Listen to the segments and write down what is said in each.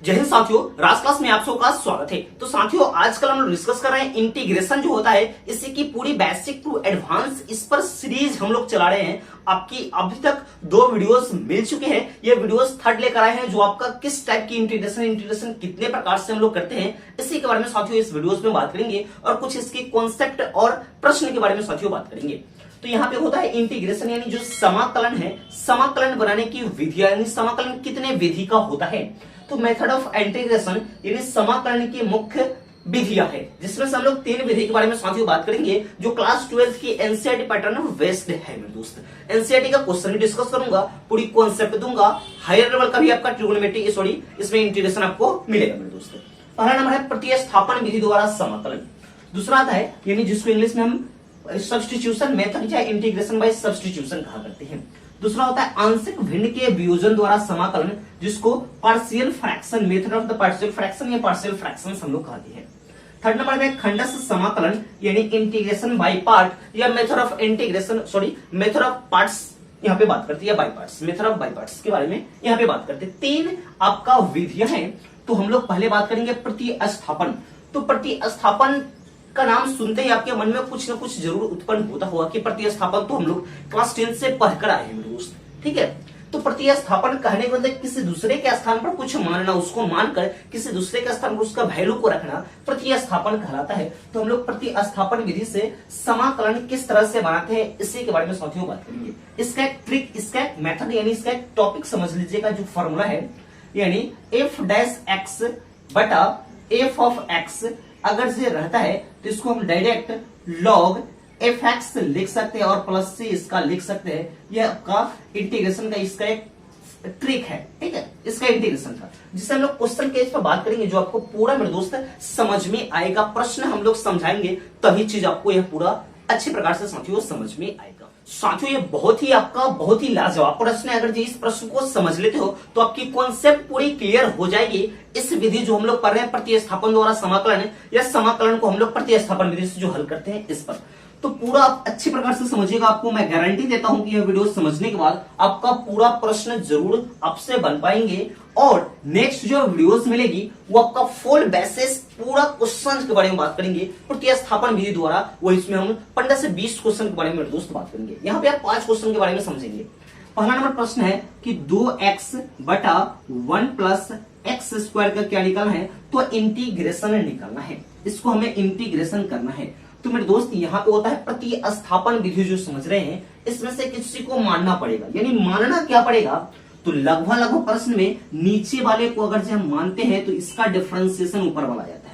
जय हिंद साथियों, राज क्लास में आप सबका स्वागत है। तो साथियों, आजकल हम लोग डिस्कस कर रहे हैं इंटीग्रेशन जो होता है, इसी की पूरी बेसिक टू एडवांस इस पर सीरीज हम लोग चला रहे हैं। आपकी अभी तक 2 वीडियोस मिल चुके हैं। ये वीडियोस थर्ड लेकर आए हैं, जो आपका किस टाइप की इंटीग्रेशन कितने प्रकार से हम लोग करते हैं, इसी के बारे में साथियों इस वीडियोस में बात करेंगे और कुछ इसके कॉन्सेप्ट और प्रश्न के बारे में साथियों बात करेंगे। तो यहाँ पे होता है इंटीग्रेशन, यानी जो समाकलन है, समाकलन बनाने की विधि, यानी समाकलन कितने विधि का होता है। तो मेथड ऑफ इंटीग्रेशन यानी समाकलन की मुख्य विधियां है, जिसमें से हम लोग 3 विधि के बारे में साथियों बात करेंगे, जो क्लास 12 की एनसीईआरटी पैटर्न में बेस्ड है। मेरे दोस्त, एनसीईआरटी का क्वेश्चन भी डिस्कस करूंगा, पूरी कॉन्सेप्ट दूंगा, हायर लेवल का भी आपका ट्रिगोनोमेट्री इसमें इंटीग्रेशन आपको मिलेगा। मेरे दोस्त, पहला नंबर है प्रतिस्थापन विधि द्वारा समाकलन। दूसरा आता है, यानी जिसको इंग्लिश में हम सब्स्टिट्यूशन मेथड या इंटीग्रेशन बाय सब्स्टिट्यूशन कहा करते हैं। दूसरा होता है आंशिक भिन्न के वियोजन द्वारा समाकलन, जिसको partial fraction method of the partial fraction या पार्शियल फ्रैक्शन हम लोग कहते हैं। थर्ड नंबर में खंडस्थ समाकलन यानी इंटीग्रेशन बाय पार्ट या method of integration method of parts यहाँ पे बात करते हैं, by parts, method of by parts के बारे में यहाँ पे बात करते हैं। 3 आपका विधियां हैं। तो हम लोग पहले बात करेंगे प्रतिस्थापन। तो प्रतिस्थापन का नाम सुनते ही आपके मन में कुछ ना कुछ जरूर उत्पन्न होता होगा कि प्रतिस्थापन तो हम लोग क्लास 10 से पढ़कर आए हैं दोस्त, ठीक है। तो प्रतिस्थापन कहने के मतलब किसी दूसरे के स्थान पर कुछ मानना, उसको मानकर किसी दूसरे के स्थान पर उसका वैल्यू को रखना प्रतिस्थापन कहलाता है। तो हम लोग प्रतिस्थापन विधि से समाकलन किस तरह से बनाते हैं, इसी के बारे में साथियों बात करेंगे। इसका एक ट्रिक, इसका एक मेथड यानी इसका एक टॉपिक समझ लीजिएगा, जो फॉर्मूला है, यानी एफ डैश एक्स बटा एफ ऑफ एक्स अगर ये रहता है तो इसको हम डायरेक्ट लॉग एफ एक्स लिख सकते हैं और प्लस से इसका लिख सकते हैं। यह आपका इंटीग्रेशन का इसका एक ट्रिक है, ठीक है, इसका इंटीग्रेशन का, जिससे हम लोग क्वेश्चन केस पर बात करेंगे, जो आपको पूरा मेरे दोस्त समझ में आएगा। प्रश्न हम लोग समझाएंगे तभी चीज आपको यह पूरा अच्छे प्रकार से साथियों समझ में आएगा। साथियों, ये बहुत ही लाजवाब प्रश्न है। अगर जी इस प्रश्न को समझ लेते हो तो आपकी कॉन्सेप्ट पूरी क्लियर हो जाएगी। इस विधि जो हम लोग पढ़ रहे हैं प्रतिस्थापन द्वारा समाकलन है, या समाकलन को हम लोग प्रतिस्थापन विधि से जो हल करते हैं, इस पर तो पूरा आप अच्छी प्रकार से समझिएगा। आपको मैं गारंटी देता हूं कि यह वीडियो समझने के बाद आपका पूरा प्रश्न जरूर आपसे बन पाएंगे। और नेक्स्ट जो वीडियोस मिलेगी वो आपका फुल बेसिस पूरा क्वेश्चन के बारे में बात करेंगे प्रतिस्थापन विधि द्वारा। वो इसमें हम 15 से 20 क्वेश्चन के बारे में दोस्त बात करेंगे। यहाँ पे आप 5 क्वेश्चन के बारे में समझेंगे। पहला नंबर प्रश्न है कि 2x बटा 1 प्लस एक्स स्क्वायर का क्या निकालना है, तो इंटीग्रेशन निकालना है, इसको हमें इंटीग्रेशन करना है। तो मेरे दोस्त, यहाँ पे होता है प्रतिस्थापन विधि जो समझ रहे हैं, इसमें से किसी को मानना पड़ेगा। यानी मानना क्या पड़ेगा, तो लगभग प्रश्न में नीचे वाले को अगर हम मानते हैं तो इसका डिफरेंशिएशन ऊपर वाला आ जाता है।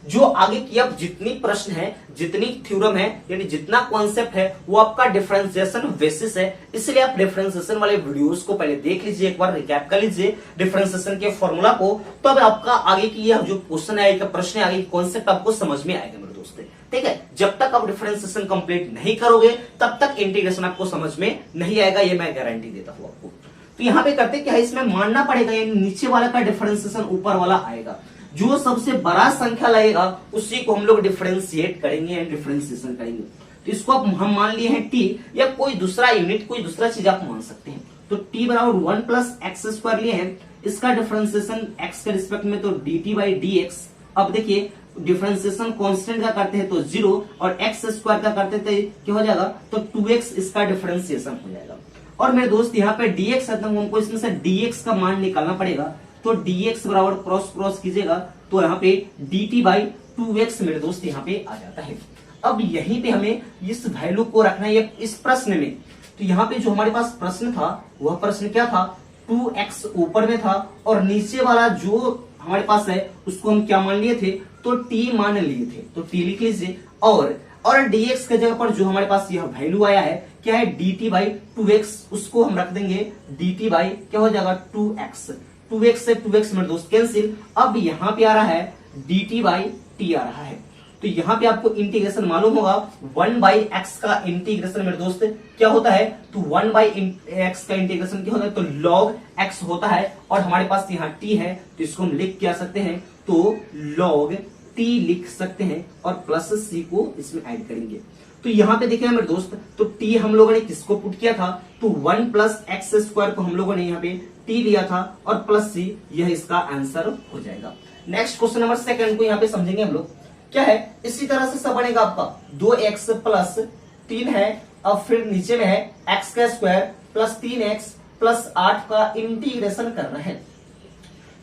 जो आगे की अब जितनी प्रश्न है, जितनी थ्योरम है, यानी जितना कॉन्सेप्ट है, वो आपका डिफरेंशिएशन बेसिस है। इसलिए आप डिफरेंशिएशन वाले वीडियोस को पहले देख लीजिए, एक बार रिकैप कर लीजिए डिफरेंशिएशन के फॉर्मूला को, तो अब आपका आगे की यह जो क्वेश्चन आएगा, प्रश्न आगे कॉन्सेप्ट आपको समझ में आएगा मेरे दोस्त, ठीक है। जब तक आप डिफरेंशिएशन कंप्लीट नहीं करोगे तब तक इंटीग्रेशन आपको समझ में नहीं आएगा, ये मैं गारंटी देता हूं आपको। तो यहाँ पे करते क्या है, इसमें मानना पड़ेगा, यानी नीचे वाला का डिफरेंशिएशन ऊपर वाला आएगा। जो सबसे बड़ा संख्या लगेगा उसी को हम लोग डिफरेंशिएट करेंगे एंड डिफरेंशिएशन करेंगे। तो इसको हम मान लिए हैं टी, या कोई दूसरा यूनिट, कोई दूसरा चीज आप मान सकते हैं। तो टी बराबर 1 प्लस एक्स स्क्वायर लिए हैं, इसका डिफरेंशिएशन एक्स के रिस्पेक्ट में तो D T by D x. अब देखिए डिफरेंशिएशन कांस्टेंट का करते हैं तो 0 और एक्स स्क्वायर का करते थे क्या हो जाएगा, तो 2x इसका डिफरेंशिएशन हो जाएगा। और मेरे दोस्त यहाँ पे dx है तो हमको इसमें से dx का मान निकालना पड़ेगा। तो dx बराबर क्रॉस कीजिएगा तो यहाँ पे dt बाई 2x मेरे दोस्त यहाँ पे आ जाता है। अब यहीं पे हमें इस वैल्यू को रखना है इस प्रश्न में। तो यहाँ पे जो हमारे पास प्रश्न था, वह प्रश्न क्या था, 2x ऊपर में था और नीचे वाला जो हमारे पास है उसको हम क्या मान लिए थे, तो t मान लिए थे। तो t लिख लीजिए, और dx के जगह पर जो हमारे पास यह वैल्यू आया है क्या है, dt बाई 2x, उसको हम रख देंगे dt बाई क्या हो जाएगा 2x। 2x से 2x मेरे दोस्त कैंसिल। अब यहाँ पे आ रहा है dt बाई t आ रहा है। तो यहाँ पे आपको इंटीग्रेशन मालूम होगा, 1 बाई एक्स का इंटीग्रेशन मेरे दोस्त क्या होता है, तो 1 बाई एक्स का इंटीग्रेशन क्या होता है, तो लॉग एक्स होता है। और हमारे पास यहाँ t है तो इसको हम लिख क्या सकते हैं, तो लॉग t लिख सकते हैं और प्लस c को इसमें ऐड करेंगे। तो यहाँ पे देखिए मेरे दोस्त, तो t हम लोगों ने किसको पुट किया था, तो 1 प्लस एक्स स्क्वायर को हम लोगों ने यहाँ पे टी लिया था और प्लस सी, यह इसका आंसर हो जाएगा। नेक्स्ट क्वेश्चन नंबर सेकंड को यहाँ पे समझेंगे हम लोग। क्या है, इसी तरह से सब बनेगा आपका 2x प्लस 3 है, अब फिर नीचे में है x का स्क्वायर प्लस 3x प्लस 8 का इंटीग्रेशन करना है।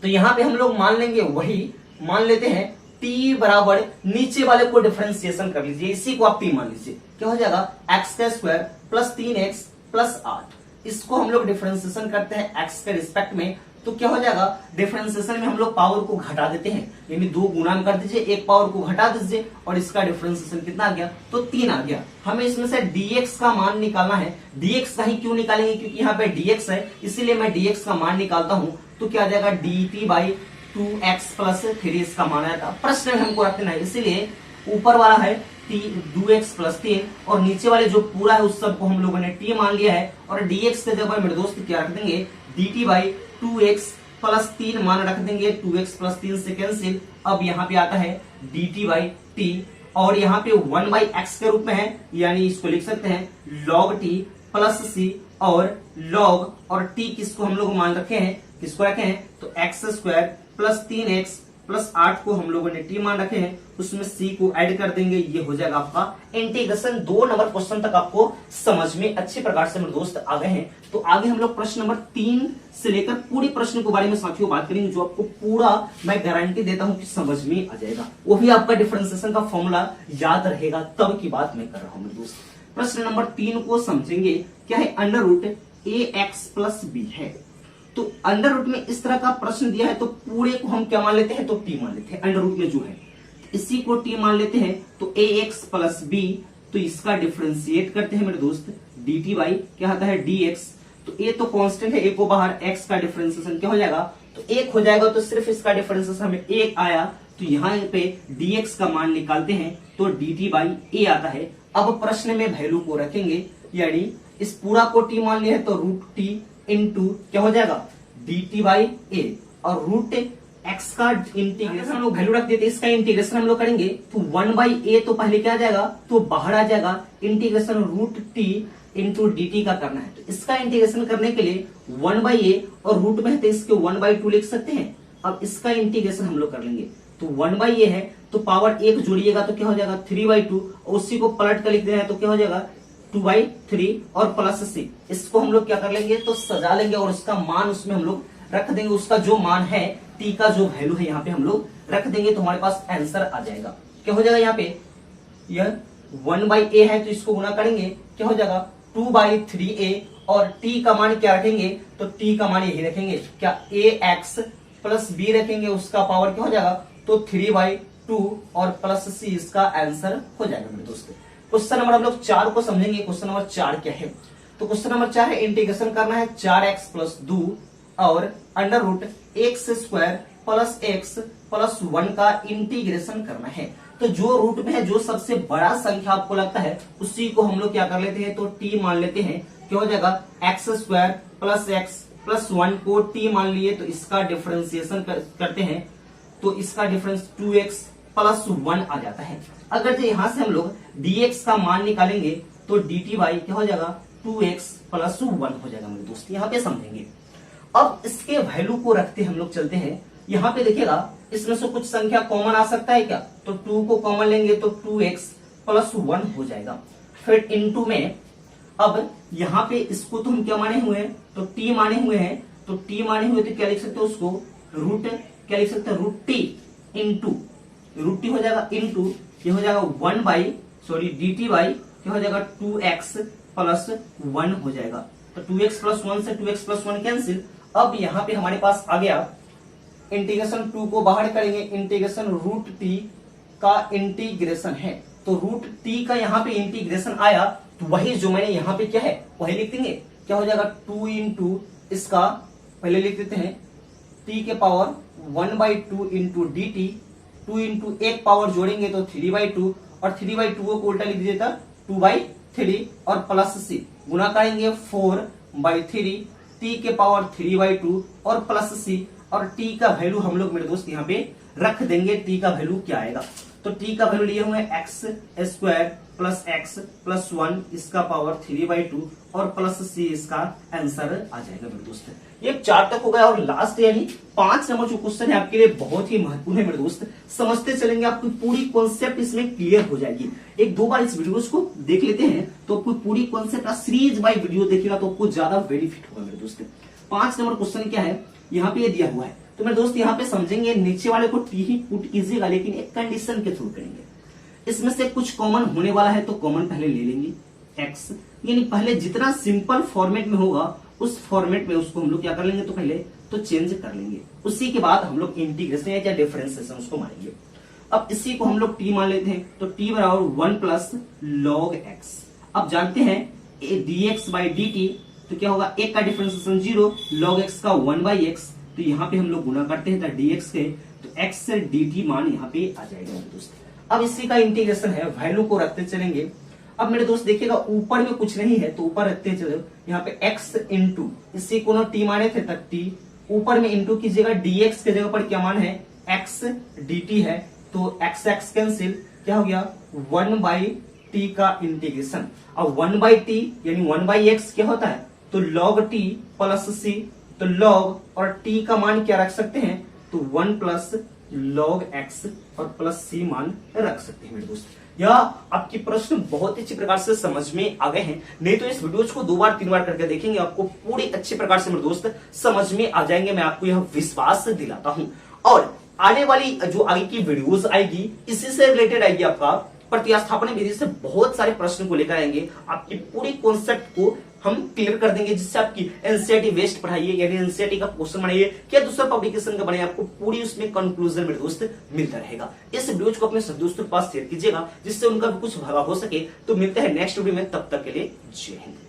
तो यहाँ पे हम लोग मान लेंगे, वही मान लेते हैं t बराबर नीचे वाले को डिफरेंशिएशन कर लीजिए, इसी को आप t मान लीजिए। क्या हो जाएगा, x का स्क्वायर प्लस 3x प्लस 8, इसको हम लोग डिफरेंशिएशन करते हैं x के रिस्पेक्ट में। तो क्या हो जाएगा, डिफरेंशिएशन में हम लोग पावर को घटा देते हैं, यानी 2 गुना कर दीजिए, एक पावर को घटा दीजिए और इसका डिफरेंशिएशन कितना आ गया, तो 3 आ गया। हमें इसमें से dx का मान निकालना है। dx का ही क्यों निकालेंगे, क्योंकि यहाँ पे dx है, इसीलिए मैं dx का मान निकालता हूं। तो क्या आ जाएगा, dt बाई 2x प्लस 3 इसका मान आया था। प्रश्न में हमको रखना है, इसीलिए ऊपर वाला है 2x प्लस 3 और नीचे वाले जो पूरा है उस सबको हम लोगों ने t मान लिया है। और dx के जगह मेरे दोस्त क्या रख देंगे, dt बाई 2x प्लस 3 मान रख देंगे, 2x प्लस 3 से कैंसिल। अब यहाँ पे आता है dt बाई t और यहाँ पे 1 बाई x के रूप में है, यानी इसको लिख सकते हैं log t प्लस c और log, और t किसको हम लोग मान रखे हैं, किसको रखे हैं, तो x square plus 3x plus 8 को हम लोगों ने t मान रखे हैं, उसमें c को ऐड कर देंगे, ये हो जाएगा आपका इंटीग्रेशन। 2 नंबर क्वेश्चन तक आपको समझ में अच्छे प्रकार से मेरे दोस्त आ गए हैं। तो आगे हम लोग प्रश्न नंबर 3 से लेकर पूरे प्रश्न के बारे में साथियों बात करेंगे, जो आपको पूरा मैं गारंटी देता हूं कि समझ में आ जाएगा। वो भी आपका डिफरेंशिएशन का फॉर्मूला याद रहेगा, तब की बात मैं कर रहा हूं मेरे दोस्त। प्रश्न नंबर 3 को समझेंगे। क्या है, under root ax plus b है। तो अंडर रूट में इस तरह का प्रश्न दिया है तो पूरे को हम क्या मान लेते हैं, तो t मान लेते हैं। अंडर रूट में जो है इसी को t मान लेते हैं, तो ax प्लस b, तो इसका डिफरेंशिएट करते हैं मेरे दोस्त, dt बाई क्या आता है dx। तो a तो कांस्टेंट है, a को बाहर, x का डिफरेंशिएशन क्या हो जाएगा, तो 1 हो जाएगा, तो सिर्फ इसका डिफरेंशिएशन हमें 1 आया। तो यहाँ पे dx का मान निकालते हैं तो dt बाई a आता है। अब प्रश्न में वैल्यू को रखेंगे, यानी इस पूरा को t मान लिया है तो रूट t इंटू क्या हो जाएगा, dt बाई a, और रूट x का इंटीग्रेशन हम लोग वैल्यू रख देते, इसका इंटीग्रेशन हम लोग करेंगे तो 1 बाई a तो पहले क्या आ जाएगा, तो बाहर आ जाएगा, integration root t into dt का करना है। तो इसका इंटीग्रेशन करने के लिए 1 बाई a और रूट में है तो इसके 1 बाई 2 लिख सकते हैं। अब इसका इंटीग्रेशन हम लोग कर लेंगे, तो 1 बाई a है तो पावर 1 जोड़िएगा तो क्या हो जाएगा 3 बाई 2, और उसी को पलट कर लिख देना है तो क्या हो जाएगा 2 बाई 3 और प्लस c। इसको हम लोग क्या कर लेंगे, तो सजा लेंगे और उसका मान उसमें हम लोग रख देंगे, उसका जो मान है t का जो वैल्यू है यहाँ पे हम लोग रख देंगे, तो हमारे पास आंसर आ जाएगा। क्या हो जाएगा, यहाँ पे यह 1 बाई a है तो इसको गुना करेंगे, क्या हो जाएगा 2 बाई 3a, और t का मान क्या रखेंगे, तो t का मान यही रखेंगे, क्या ax प्लस b रखेंगे, उसका पावर क्या हो जाएगा, तो 3 बाई 2 और प्लस c, इसका आंसर हो जाएगा मेरे दोस्तों। क्वेश्चन नंबर हम लोग 4 को समझेंगे। क्वेश्चन नंबर 4 क्या है, तो क्वेश्चन नंबर 4 है इंटीग्रेशन करना है 4x प्लस 2 और under root X square plus x plus 1 का इंटीग्रेशन करना है। तो जो रूट में है, जो सबसे बड़ा संख्या आपको लगता है, उसी को हम लोग क्या कर लेते हैं, तो t मान लेते हैं। क्या हो जाएगा, x square plus x plus 1 को t मान लिए, तो इसका डिफरेंशिएशन करते हैं तो इसका डिफरेंस 2x प्लस 1 आ जाता है। अगर जो यहां से हम लोग dx का मान निकालेंगे तो dt बाई क्या हो जाएगा 2x प्लस 1 हो जाएगा मेरे दोस्त, यहाँ पे समझेंगे। अब इसके वैल्यू को रखते हम लोग चलते हैं। यहाँ पे देखिएगा इसमें से कुछ संख्या कॉमन आ सकता है क्या, तो 2 को कॉमन लेंगे तो 2x प्लस 1 हो जाएगा। फिर इनटू में अब यहाँ पे इसको तो हम क्या माने हुए हैं, तो t माने हुए हैं, तो t माने हुए तो क्या लिख सकते हो उसको, रूट क्या लिख सकते हैं, root t into root T हो जाएगा इंटू ये हो जाएगा 1 बाई dt बाई क्या हो जाएगा 2x प्लस 1 हो जाएगा। तो 2x प्लस 1 से 2x प्लस 1 कैंसिल। अब यहाँ पे हमारे पास आ गया इंटीग्रेशन 2 को बाहर करेंगे, इंटीग्रेशन रूट t का इंटीग्रेशन है, तो रूट t का यहाँ पे इंटीग्रेशन आया, तो वही जो मैंने यहाँ पे क्या है वही लिख देंगे। क्या हो जाएगा 2 इंटू इसका पहले लिख देते हैं t के power 1 by 2 into D T, 2 into एक पावर जोड़ेंगे तो 3 बाई 2, और 3 बाई 2 को उल्टा लिख दीजिए तो 2 बाई 3 और प्लस c, गुना करेंगे 4 बाई 3, t के पावर 3 बाई 2 और प्लस c, और t का वैल्यू हम लोग मेरे दोस्त यहाँ पे रख देंगे। t का वैल्यू क्या आएगा, तो t का वैल्यू लिए हुए x square plus x plus 1, इसका पावर 3 बाई 2 और प्लस c, इसका आंसर आ जाएगा मेरे दोस्त। ये 4 तक हो गया और लास्ट यानी 5 नंबर जो क्वेश्चन है आपके लिए बहुत ही महत्वपूर्ण है मेरे दोस्त। समझते चलेंगे आपकी पूरी कॉन्सेप्ट इसमें क्लियर हो जाएगी। एक दो बार इस वीडियो को देख लेते हैं तो आपको पूरी कॉन्सेप्ट सीरीज बाय वीडियो देखिएगा तो आपको ज्यादा बेनिफिट होगा मेरे दोस्त। 5 नंबर क्वेश्चन क्या है, यहाँ पे ये दिया हुआ है तो मेरे दोस्त यहाँ पे समझेंगे, नीचे वाले को टी ही पुट कीजिएगा लेकिन एक कंडीशन के थ्रू करेंगे। इसमें से कुछ कॉमन होने वाला है तो कॉमन पहले ले लेंगे एक्स, यानी पहले जितना सिंपल फॉर्मेट में होगा उस फॉर्मेट में उसको हम लोग क्या कर लेंगे तो पहले तो चेंज कर लेंगे, उसी के बाद हम लोग इंटीग्रेशन या डिफरेंशिएशन उसको मानेंगे। अब इसी को हम लोग टी मान लेते हैं तो टी बराबर 1 प्लस लॉग एक्स। अब जानते हैं dx बाई dt तो क्या होगा, एक का डिफरेंशिएशन 0, लॉग एक्स का 1 बाई एक्स, तो यहाँ पे हम लोग गुना करते हैं तो dx के तो x से dt मान यहाँ पे आ जाएगा मेरे दोस्त। अब इसी का इंटीग्रेशन है, वैल्यू को रखते चलेंगे। अब मेरे दोस्त देखिएगा ऊपर में कुछ नहीं है तो ऊपर रखते चलो, यहाँ पे x इंटू इसी को ना t माने थे तक t, ऊपर में इंटू कीजिएगा, dx के जगह पर क्या मान है x dt है तो x x कैंसिल, क्या हो गया 1 बाई टी का इंटीग्रेशन। अब 1 बाई टी यानी 1 बाई एक्स क्या होता है तो log t प्लस c, तो log और t का मान क्या रख सकते हैं तो 1 प्लस log x और प्लस c मान रख सकते हैं मेरे दोस्त। यह आपके प्रश्न बहुत अच्छी प्रकार से समझ में आ गए हैं, नहीं तो इस वीडियो को 2 बार 3 बार करके देखेंगे आपको पूरी अच्छी प्रकार से मेरे दोस्त समझ में आ जाएंगे, मैं आपको यह विश्वास दिलाता हूं। और आने वाली जो आगे की वीडियोस आएगी इसी से रिलेटेड आएगी, आपका प्रतिस्थापन विधि से बहुत सारे प्रश्न को लेकर आएंगे, आपकी पूरी कॉन्सेप्ट को हम क्लियर कर देंगे, जिससे आपकी एनसीईआरटी वेस्ट पढ़ाइए यानी एनसीईआरटी का क्वेश्चन बनाइए क्या दूसरा पब्लिकेशन का बनाइए, आपको पूरी उसमें कंक्लूजन मेरे दोस्त मिलता रहेगा। इस वीडियो को अपने सब दोस्तों के पास शेयर कीजिएगा जिससे उनका भी कुछ भला हो सके। तो मिलते हैं नेक्स्ट वीडियो में, तब तक के लिए जय हिंद।